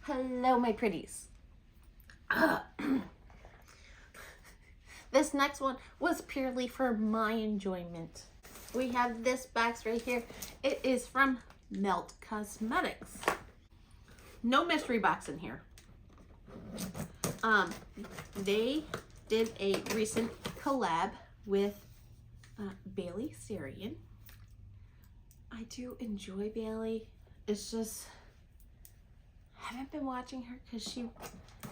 Hello, my pretties. This next one was purely for my enjoyment. We have this box right here. It is from Melt Cosmetics. No mystery box in here. They did a recent collab with Bailey Sarian. I do enjoy Bailey. It's just I haven't been watching her because she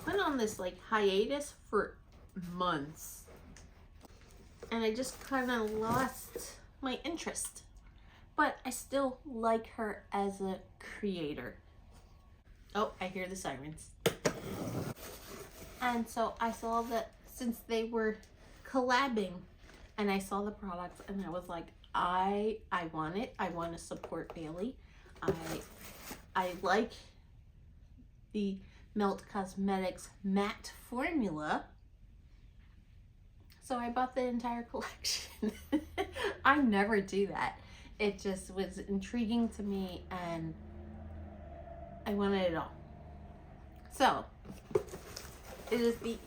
went on this like hiatus for months, and I just kind of lost my interest. But I still like her as a creator. Oh, I hear the sirens. And so I saw that since they were collabing, and I saw the products, and I was like, I want it. I want to support Bailey. I like the Melt Cosmetics matte formula. So I bought the entire collection. I never do that. It just was intriguing to me and I wanted it all. So it is the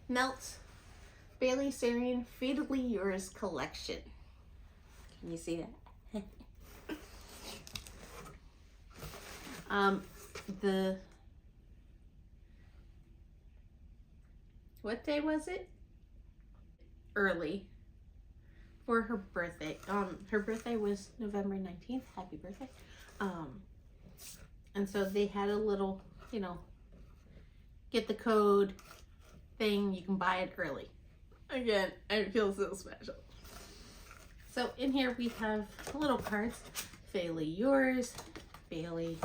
Melt Bailey Sarian Fatally Yours collection. Can you see that? What day was it? Early for her birthday. Her birthday was November 19th. Happy birthday. And so they had a little, get the code thing. You can buy it early. Again, I feel so special. So in here we have little cards. Fatally Yours, Bailey.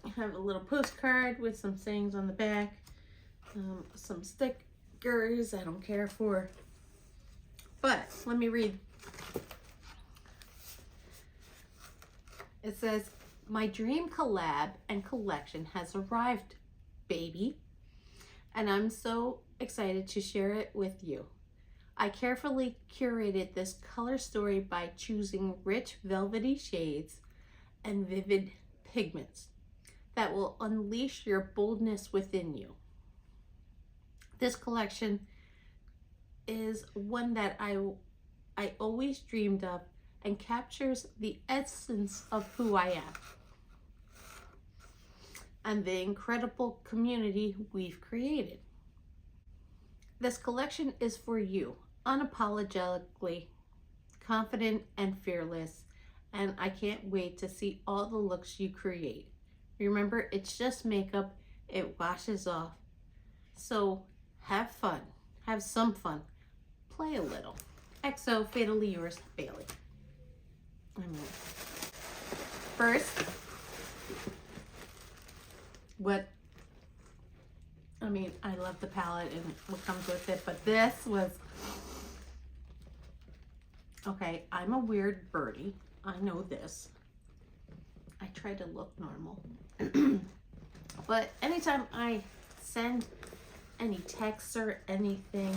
I have a little postcard with some sayings on the back. Some stickers I don't care for. But let me read. It says, "My dream collab and collection has arrived, baby. And I'm so excited to share it with you. I carefully curated this color story by choosing rich velvety shades and vivid pigments that will unleash your boldness within you. This collection is one that I always dreamed of and captures the essence of who I am and the incredible community we've created. This collection is for you, unapologetically confident and fearless, and I can't wait to see all the looks you create. Remember, it's just makeup, it washes off. So have fun, have some fun, play a little. XO, Fatally Yours, Bailey." First, I love the palette and what comes with it, but this was, okay, I'm a weird birdie. I know this. I try to look normal. But anytime I send any texts or anything,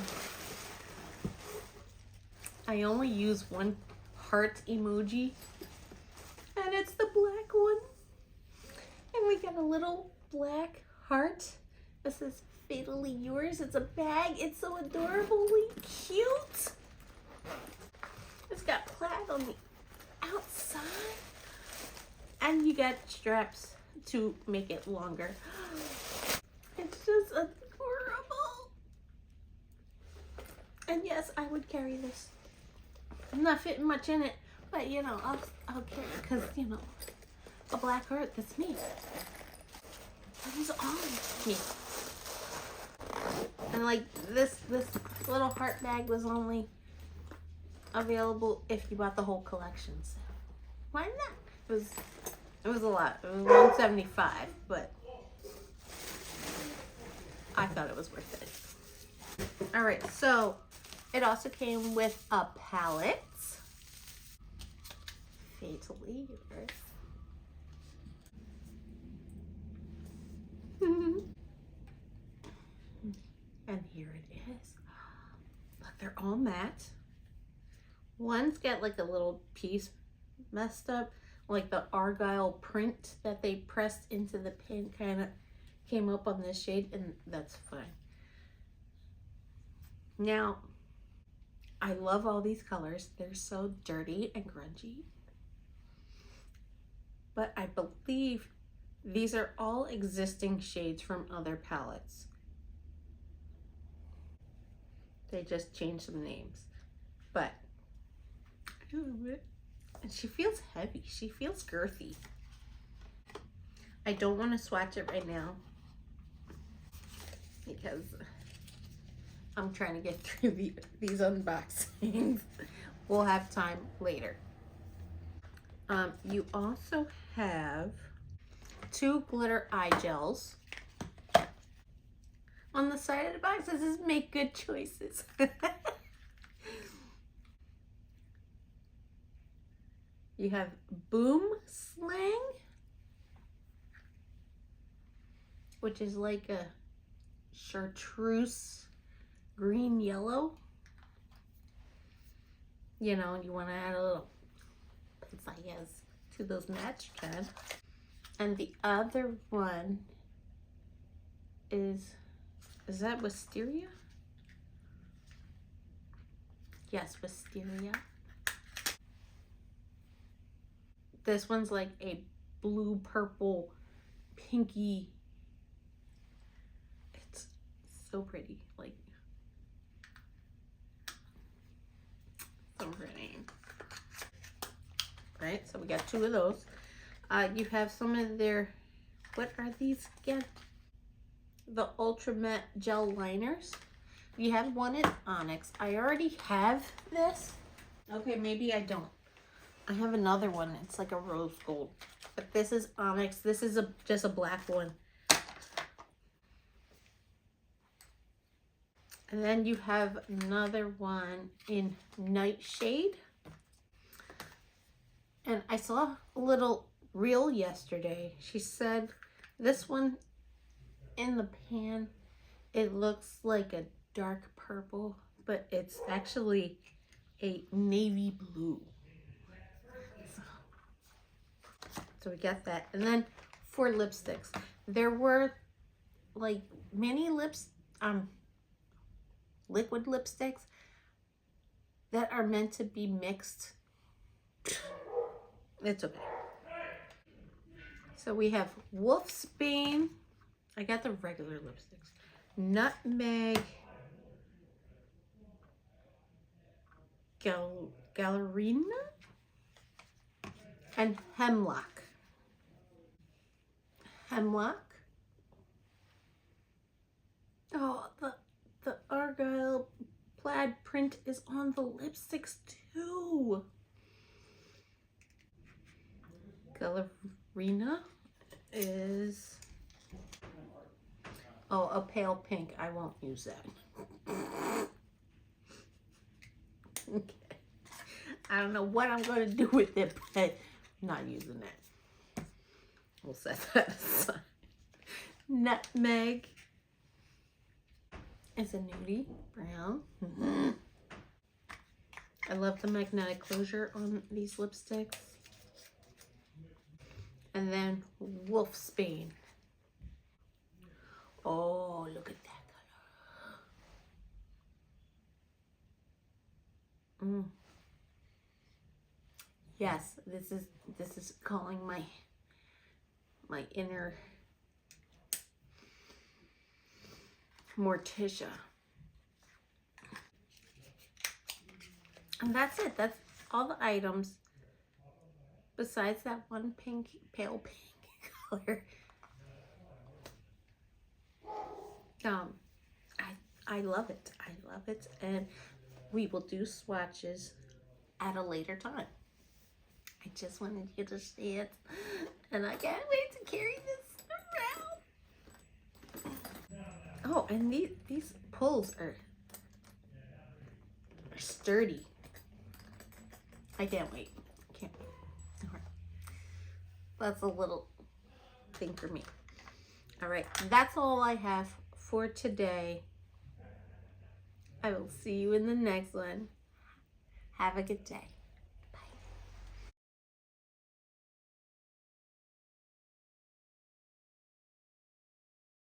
I only use one heart emoji, and it's the black one. And we got a little black heart that says "Fatally Yours." It's a bag. It's so adorably cute. It's got plaid on the outside, and you got straps to make it longer. It's just adorable. And yes, I would carry this. I'm not fitting much in it, but I'll carry it because a black heart, that's me. That is all me. And like this little heart bag was only available if you bought the whole collection. So why not? It was a lot. It was $175, but I thought it was worth it. All right, so it also came with a palette. Fatally Yours. And here it is. Look, they're all matte. One's got like a little piece messed up. like the argyle print that they pressed into the pin kind of came up on this shade, and that's fine. Now, I love all these colors. They're so dirty and grungy. But I believe these are all existing shades from other palettes. They just changed some names. But I love it. And she feels heavy. She feels girthy. I don't want to swatch it right now because I'm trying to get through these unboxings. We'll have time later. You also have 2 glitter eye gels. On the side of the box, it says make good choices. You have Boom Slang, which is like a chartreuse green yellow. You know, you want to add a little pizzazz to those match, you can. And the other one is that Wisteria? Yes, Wisteria. This one's like a blue, purple, pinky. It's so pretty, like so pretty. Right, so we got 2 of those. You have some of their, what are these again? The Ultra Matte Gel Liners. You have one in Onyx. I already have this. Okay, maybe I don't. I have another one. It's like a rose gold. But this is Onyx. This is just a black one. And then you have another one in Nightshade. And I saw a little reel yesterday. She said this one in the pan, it looks like a dark purple, but it's actually a navy blue. So we got that. And then for lipsticks, there were like many liquid lipsticks that are meant to be mixed. It's okay. So we have Wolfsbane. I got the regular lipsticks. Nutmeg. Gallerina. And Hemlock. Hemlock. Oh, the argyle plaid print is on the lipsticks too. Gallerina is, oh, a pale pink. I won't use that. Okay. I don't know what I'm going to do with it, but I'm not using that. We'll set that aside. Nutmeg is a nudie brown. I love the magnetic closure on these lipsticks. And then Wolfsbane. Oh, look at that color. Yes, this is calling my inner Morticia. And that's it. That's all the items. Besides that one pink, pale pink color. I love it. I love it. And we will do swatches at a later time. I just wanted you to see it. And I can't wait to carry this around. Oh, and these pulls are sturdy. I can't wait. Can't wait. All right. That's a little thing for me. All right, that's all I have for today. I will see you in the next one. Have a good day.